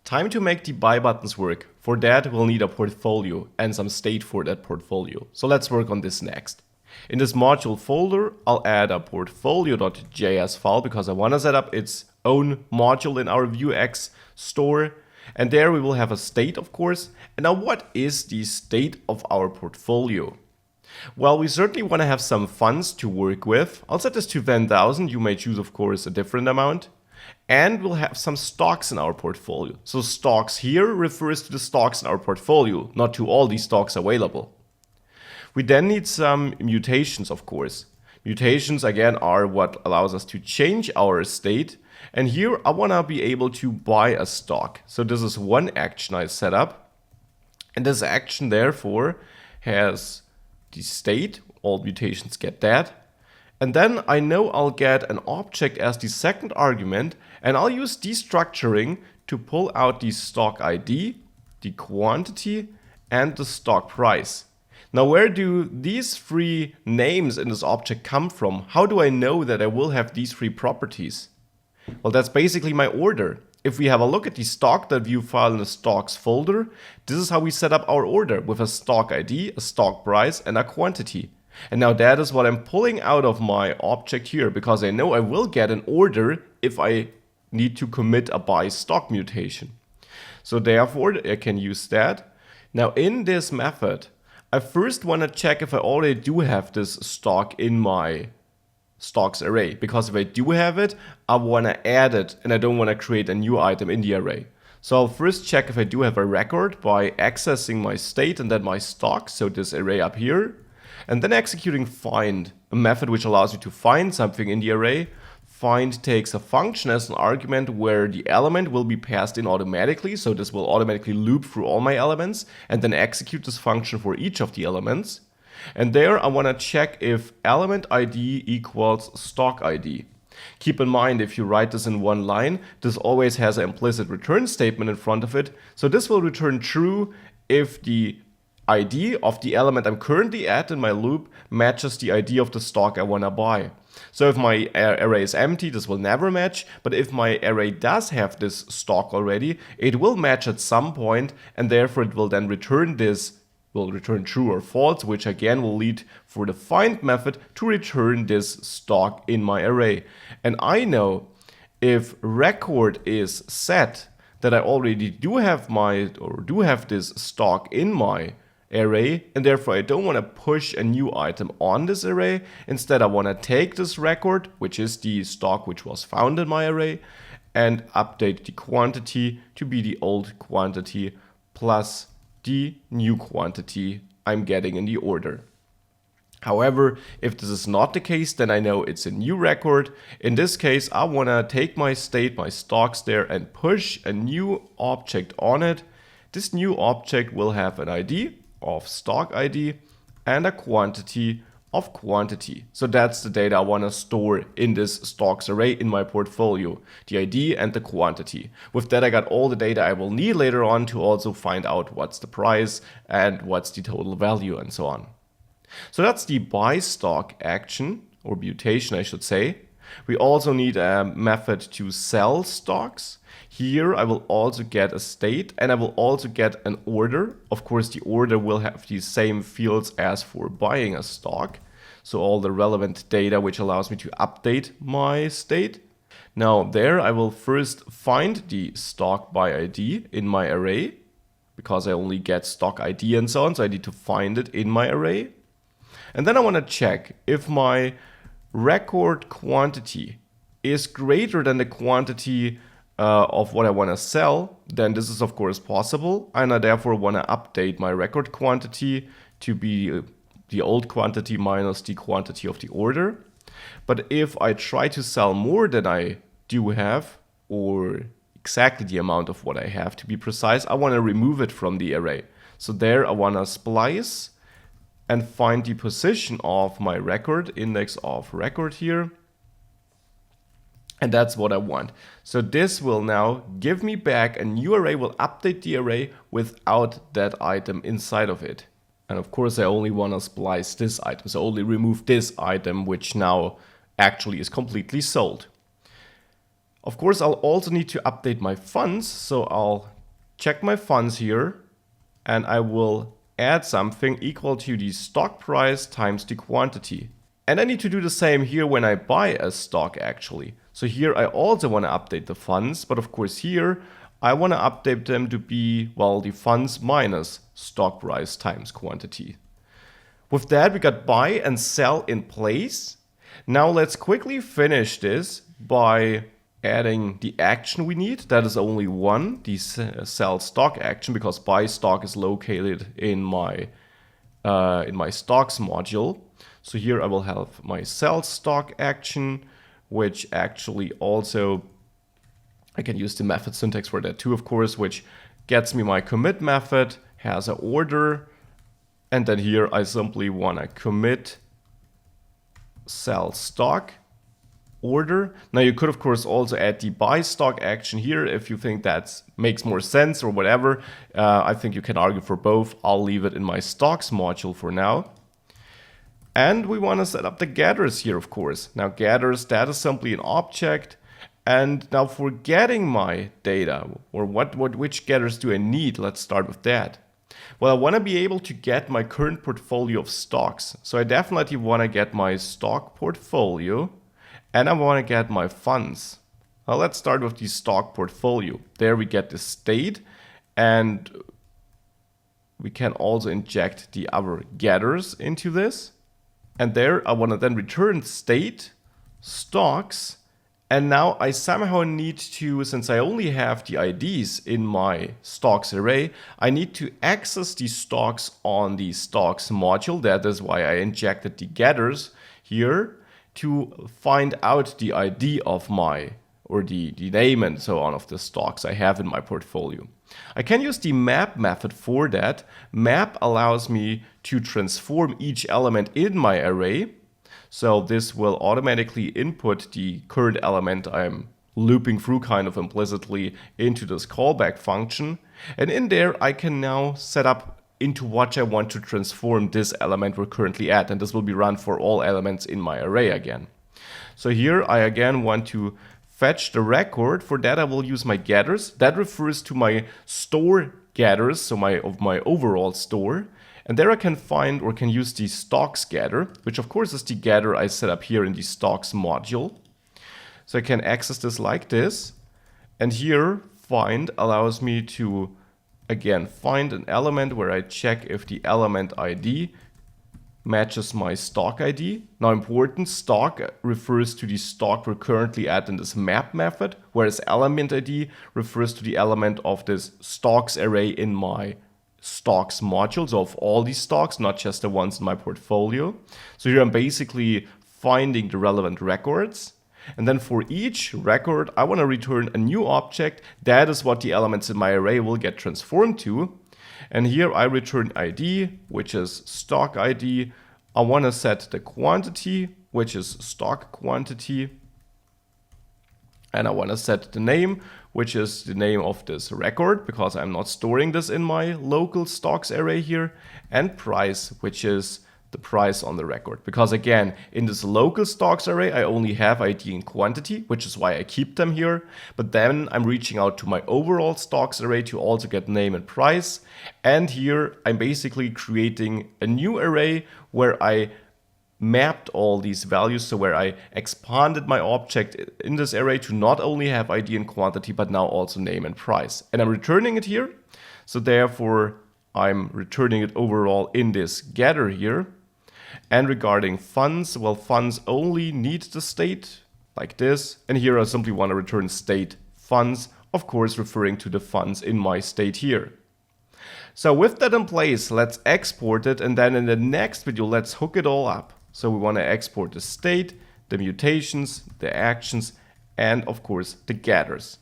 Time to make the buy buttons work. For that, we'll need a portfolio and some state for that portfolio. So let's work on this next. In this module folder, I'll add a portfolio.js file because I want to set up its own module in our Vuex store. And there we will have a state, of course. And now what is the state of our portfolio? Well, we certainly want to have some funds to work with. I'll set this to 10,000. You may choose, of course, a different amount. And we'll have some stocks in our portfolio. So stocks here refers to the stocks in our portfolio, not to all these stocks available. We then need some mutations, of course. Mutations, again, are what allows us to change our state. And here I want to be able to buy a stock. So this is one action I set up. And this action, therefore, has the state. All mutations get that. And then I know I'll get an object as the second argument, and I'll use destructuring to pull out the stock ID, the quantity, and the stock price. Now, where do these three names in this object come from? How do I know that I will have these three properties? Well, that's basically my order. If we have a look at the stock.view file in the stocks folder, this is how we set up our order with a stock ID, a stock price, and a quantity. And now that is what I'm pulling out of my object here, because I know I will get an order if I need to commit a buy stock mutation. So therefore, I can use that. Now in this method, I first want to check if I already do have this stock in my stocks array, because if I do have it, I want to add it and I don't want to create a new item in the array. So I'll first check if I do have a record by accessing my state and then my stock, so this array up here. And then executing find, a method which allows you to find something in the array. Find takes a function as an argument where the element will be passed in automatically. So this will automatically loop through all my elements and then execute this function for each of the elements. And there I want to check if element ID equals stock ID. Keep in mind, if you write this in one line, this always has an implicit return statement in front of it. So this will return true if the ID of the element I'm currently at in my loop matches the ID of the stock I want to buy. So if my array is empty, this will never match. But if my array does have this stock already, it will match at some point, and therefore it will then return this, will return true or false, which again will lead for the find method to return this stock in my array. And I know if record is set that I already do have this stock in my array, and therefore I don't want to push a new item on this array. Instead, I want to take this record, which is the stock which was found in my array, and update the quantity to be the old quantity plus the new quantity I'm getting in the order. However, if this is not the case, then I know it's a new record. In this case, I want to take my state, my stocks there, and push a new object on it. This new object will have an ID of stock ID and a quantity of quantity. So that's the data I want to store in this stocks array in my portfolio, the ID and the quantity. With that, I got all the data I will need later on to also find out what's the price and what's the total value and so on. So that's the buy stock action, or mutation I should say. We also need a method to sell stocks. Here I will also get a state and I will also get an order. Of course, the order will have the same fields as for buying a stock. So all the relevant data which allows me to update my state. Now there I will first find the stock by ID in my array, because I only get stock ID and so on. So I need to find it in my array. And then I want to check if my record quantity is greater than the quantity of what I want to sell, then this is of course possible, and I therefore want to update my record quantity to be the old quantity minus the quantity of the order. But if I try to sell more than I do have, or exactly the amount of what I have to be precise, I want to remove it from the array. So there I want to splice and find the position of my record, index of record here. And that's what I want. So this will now give me back a new array, will update the array without that item inside of it. And of course I only want to splice this item, so only remove this item, which now actually is completely sold. Of course I'll also need to update my funds, so I'll check my funds here, and I will add something equal to the stock price times the quantity. And I need to do the same here when I buy a stock actually. So here I also want to update the funds, but of course here I want to update them to be, well, the funds minus stock price times quantity. With that, we got buy and sell in place. Now let's quickly finish this by adding the action we need. That is only one, the sell stock action, because buy stock is located in my stocks module. So here I will have my sell stock action, which actually also, I can use the method syntax for that too, of course, which gets me my commit method, has an order, and then here I simply want to commit sell stock order. Now you could of course also add the buy stock action here if you think that makes more sense or whatever. I think you can argue for both. I'll leave it in my stocks module for now. And we want to set up the getters here, of course. Now getters, that is simply an object. And now for getting my data, or which getters do I need? Let's start with that. Well, I want to be able to get my current portfolio of stocks. So I definitely want to get my stock portfolio, and I want to get my funds. Now let's start with the stock portfolio. There we get the state, and we can also inject the other getters into this. And there I want to then return state, stocks, and now I somehow need to, since I only have the IDs in my stocks array, I need to access the stocks on the stocks module. That is why I injected the getters here to find out the ID of my, or the name and so on of the stocks I have in my portfolio. I can use the map method for that. Map allows me to transform each element in my array. So this will automatically input the current element I'm looping through kind of implicitly into this callback function. And in there, I can now set up into what I want to transform this element we're currently at. And this will be run for all elements in my array again. So here I again want to fetch the record. For that, I will use my getters. That refers to my store getters, so of my overall store. And there I can find or can use the stocks getter, which of course is the getter I set up here in the stocks module. So I can access this like this. And here find allows me to, again, find an element where I check if the element ID matches my stock ID. Now important, stock refers to the stock we're currently at in this map method, whereas element ID refers to the element of this stocks array in my stocks modules of all these stocks, not just the ones in my portfolio. So here I'm basically finding the relevant records. And then for each record, I want to return a new object. That is what the elements in my array will get transformed to. And here I return ID, which is stock ID. I want to set the quantity, which is stock quantity. And I want to set the name, which is the name of this record, because I'm not storing this in my local stocks array here, and price, which is the price on the record. Because again, in this local stocks array, I only have ID and quantity, which is why I keep them here. But then I'm reaching out to my overall stocks array to also get name and price. And here I'm basically creating a new array where I mapped all these values, so where I expanded my object in this array to not only have ID and quantity, but now also name and price. And I'm returning it here. So therefore, I'm returning it overall in this getter here. And regarding funds, well, funds only need the state like this. And here I simply want to return state funds, of course, referring to the funds in my state here. So with that in place, let's export it. And then in the next video, let's hook it all up. So we want to export the state, the mutations, the actions, and of course the getters.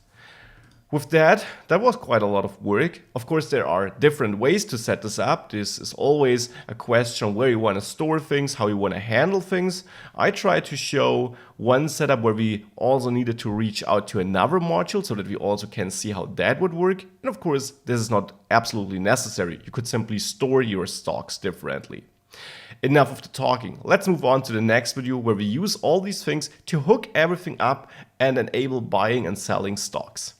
With that was quite a lot of work. Of course, there are different ways to set this up. This is always a question where you want to store things, how you want to handle things. I tried to show one setup where we also needed to reach out to another module so that we also can see how that would work. And of course, this is not absolutely necessary. You could simply store your stocks differently. Enough of the talking. Let's move on to the next video where we use all these things to hook everything up and enable buying and selling stocks.